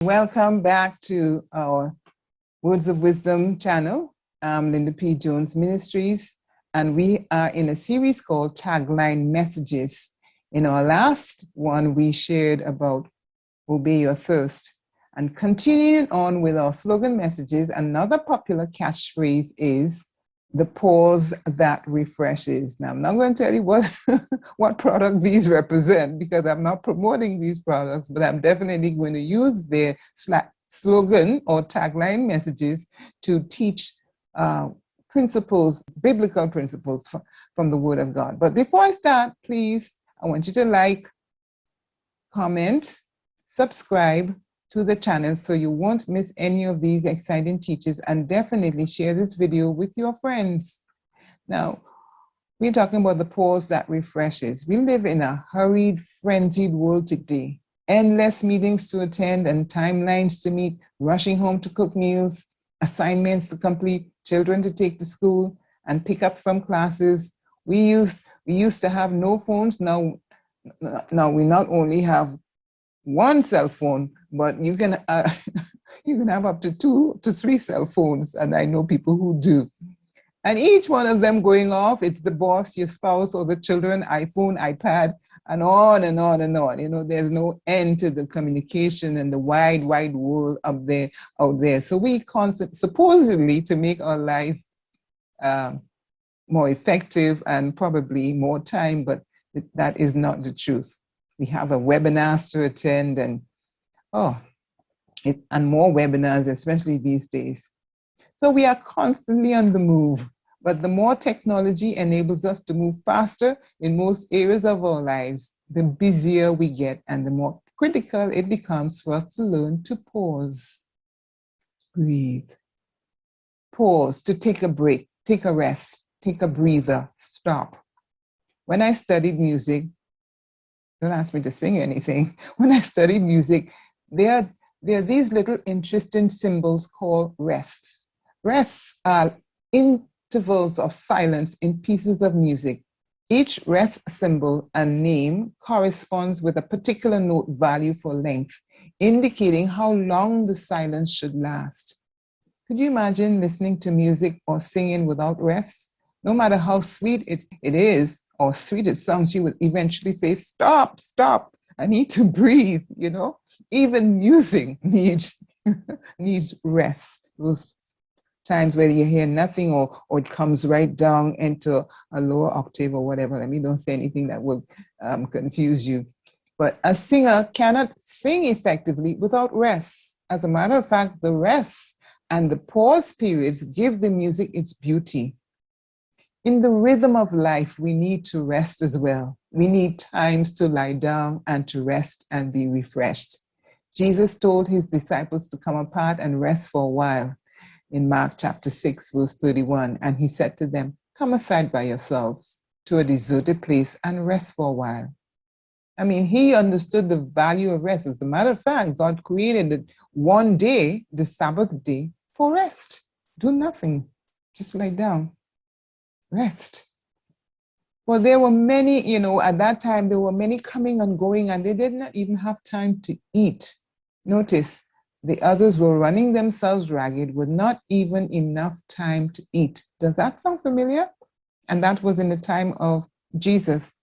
Welcome back to our Words of Wisdom channel. I'm Linda P. Jones Ministries, and we are in a series called Tagline Messages. In our last one, we shared about Obey Your Thirst. And continuing on with our slogan messages, another popular catchphrase is the pause that refreshes. Now, I'm not going to tell you what product these represent because I'm not promoting these products, but I'm definitely going to use their slogan or tagline messages to teach principles, biblical principles from the Word of God. But before I start, please, I want you to like, comment, subscribe to the channel so you won't miss any of these exciting teachers, and definitely share this video with your friends. Now, we're talking about the pause that refreshes. We live in a hurried, frenzied world today. Endless meetings to attend and timelines to meet, rushing home to cook meals, assignments to complete, children to take to school and pick up from classes. We used to have no phones. Now we not only have one cell phone, but you can have up to 2 to 3 cell phones, and I know people who do. And each one of them going off, it's the boss, your spouse, or the children, iPhone, iPad, and on and on and on. You know, there's no end to the communication and the wide world out there. So we supposedly to make our life more effective and probably more time, but that is not the truth. We have a webinars to attend and more webinars, especially these days. So we are constantly on the move, but the more technology enables us to move faster in most areas of our lives, the busier we get and the more critical it becomes for us to learn to pause, breathe, pause, to take a break, take a rest, take a breather, stop. When I studied music, don't ask me to sing anything. When I studied music, there are these little interesting symbols called rests. Rests are intervals of silence in pieces of music. Each rest symbol and name corresponds with a particular note value for length, indicating how long the silence should last. Could you imagine listening to music or singing without rest? No matter how sweet it is or sweet it sounds, you will eventually say, stop, I need to breathe, you know? Even music needs rest. Those times where you hear nothing or it comes right down into a lower octave or whatever. Let me don't say anything that will confuse you. But a singer cannot sing effectively without rest. As a matter of fact, the rest and the pause periods give the music its beauty. In the rhythm of life, we need to rest as well. We need times to lie down and to rest and be refreshed. Jesus told his disciples to come apart and rest for a while in Mark chapter 6, verse 31. And he said to them, come aside by yourselves to a deserted place and rest for a while. I mean, he understood the value of rest. As a matter of fact, God created one day, the Sabbath day, for rest. Do nothing, just lie down. Rest. Well, there were many, at that time, there were many coming and going, and they did not even have time to eat. Notice, the others were running themselves ragged with not even enough time to eat. Does that sound familiar? And that was in the time of Jesus.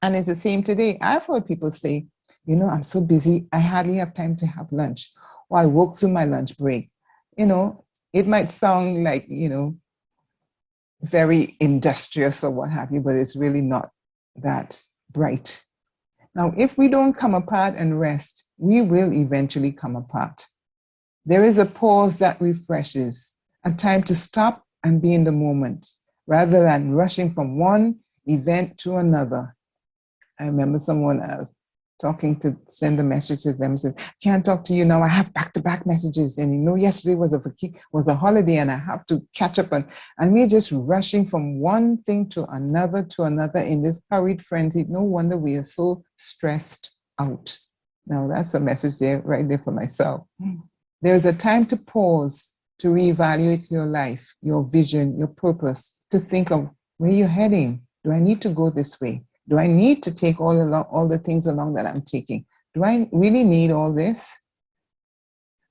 And it's the same today. I've heard people say, I'm so busy, I hardly have time to have lunch, or I work through my lunch break. It might sound like, very industrious or what have you, but it's really not that bright. Now, if we don't come apart and rest, we will eventually come apart. There is a pause that refreshes, a time to stop and be in the moment, rather than rushing from one event to another. I remember someone I was talking to send a message to them, said, can't talk to you now, I have back-to-back messages, and yesterday was a holiday and I have to catch up, and we're just rushing from one thing to another in this hurried frenzy. No wonder we are so stressed out. Now that's a message there, right there for myself. There's a time to pause, to reevaluate your life, your vision, your purpose, to think of where you're heading. Do I need to go this way? Do I need to take all the things along that I'm taking? Do I really need all this?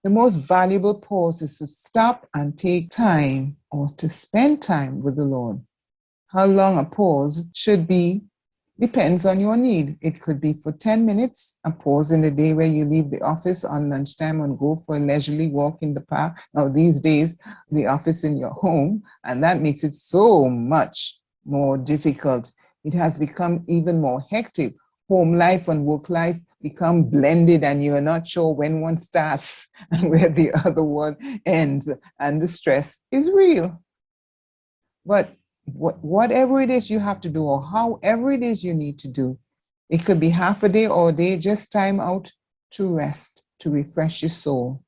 The most valuable pause is to stop and take time or to spend time with the Lord. How long a pause should be depends on your need. It could be for 10 minutes, a pause in the day where you leave the office on lunchtime and go for a leisurely walk in the park. Now, these days, the office in your home, and that makes it so much more difficult. It has become even more hectic. Home life and work life become blended, and you're not sure when one starts and where the other one ends, and the stress is real. But whatever it is you have to do, or however it is you need to do, it could be half a day or a day, just time out to rest, to refresh your soul.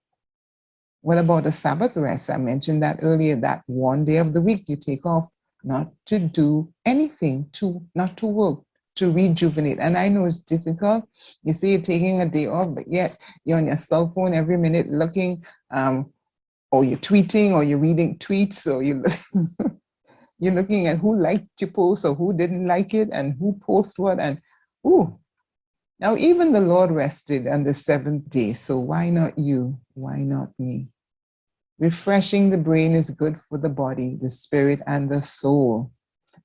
What about a Sabbath rest? I mentioned that earlier, that one day of the week you take off, not to do anything, not to work, to rejuvenate. And I know it's difficult. You say you're taking a day off, but yet you're on your cell phone every minute looking, or you're tweeting, or you're reading tweets, or you're looking at who liked your post or who didn't like it and who posted what. And now even the Lord rested on the seventh day. So why not you? Why not me? Refreshing the brain is good for the body, the spirit, and the soul.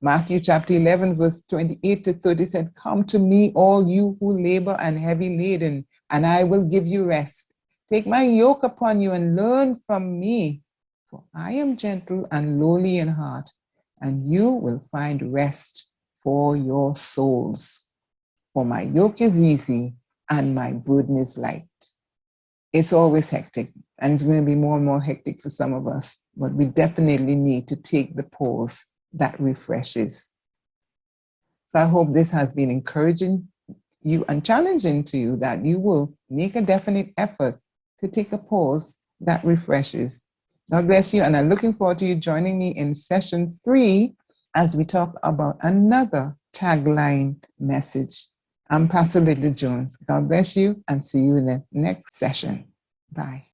Matthew chapter 11, verse 28 to 30 said, "Come to me, all you who labor and heavy laden, and I will give you rest. Take my yoke upon you and learn from me, for I am gentle and lowly in heart, and you will find rest for your souls. For my yoke is easy and my burden is light." It's always hectic, and it's going to be more and more hectic for some of us, but we definitely need to take the pause that refreshes. So I hope this has been encouraging you and challenging to you, that you will make a definite effort to take a pause that refreshes. God bless you, and I'm looking forward to you joining me in session 3 as we talk about another tagline message. I'm Pastor Lydia Jones. God bless you, and see you in the next session. Bye.